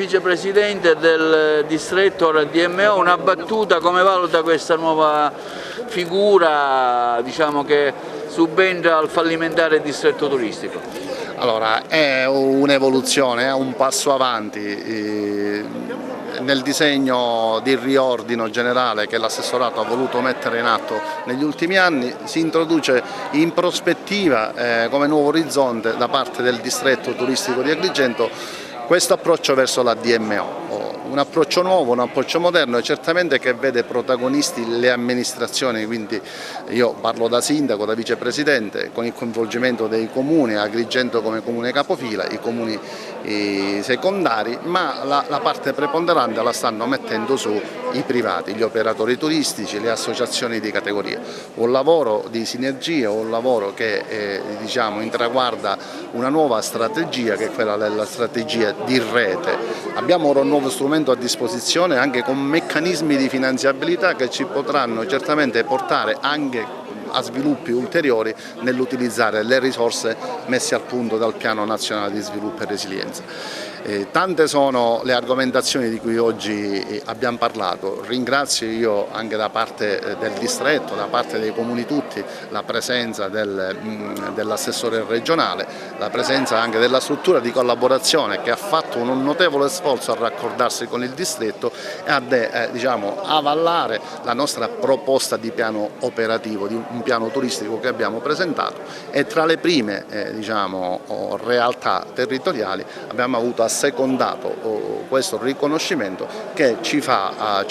Vicepresidente del distretto ora DMO, una battuta: come valuta questa nuova figura, diciamo, che subentra al fallimentare distretto turistico? Allora, è un'evoluzione, è un passo avanti nel disegno di riordino generale che l'assessorato ha voluto mettere in atto negli ultimi anni. Si introduce in prospettiva come nuovo orizzonte da parte del distretto turistico di Agrigento questo approccio verso la DMO, un approccio nuovo, un approccio moderno e certamente che vede protagonisti le amministrazioni, quindi io parlo da sindaco, da vicepresidente, con il coinvolgimento dei comuni, Agrigento come comune capofila, i comuni secondari, ma la parte preponderante la stanno mettendo su i privati, gli operatori turistici, le associazioni di categoria. Un lavoro di sinergia, un lavoro che intraguarda una nuova strategia, che è quella della strategia di rete. Abbiamo ora un nuovo strumento a disposizione anche con meccanismi di finanziabilità che ci potranno certamente portare anche a sviluppi ulteriori nell'utilizzare le risorse messe al punto dal Piano Nazionale di Sviluppo e Resilienza. Tante sono le argomentazioni di cui oggi abbiamo parlato. Ringrazio io anche da parte del distretto, da parte dei comuni tutti, la presenza dell'assessore regionale, la presenza anche della struttura di collaborazione che ha fatto un notevole sforzo a raccordarsi con il distretto e a avallare la nostra proposta di piano operativo, di un piano turistico che abbiamo presentato, e tra le prime realtà territoriali abbiamo avuto assecondato questo riconoscimento che ci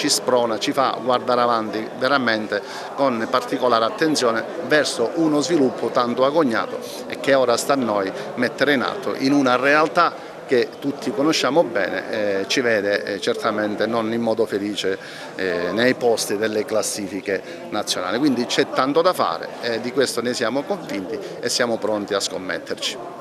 sprona, ci fa guardare avanti veramente con particolare attenzione verso uno sviluppo tanto agognato e che ora sta a noi mettere in atto in una realtà che tutti conosciamo bene, ci vede certamente non in modo felice nei posti delle classifiche nazionali. Quindi c'è tanto da fare, di questo ne siamo convinti e siamo pronti a scommetterci.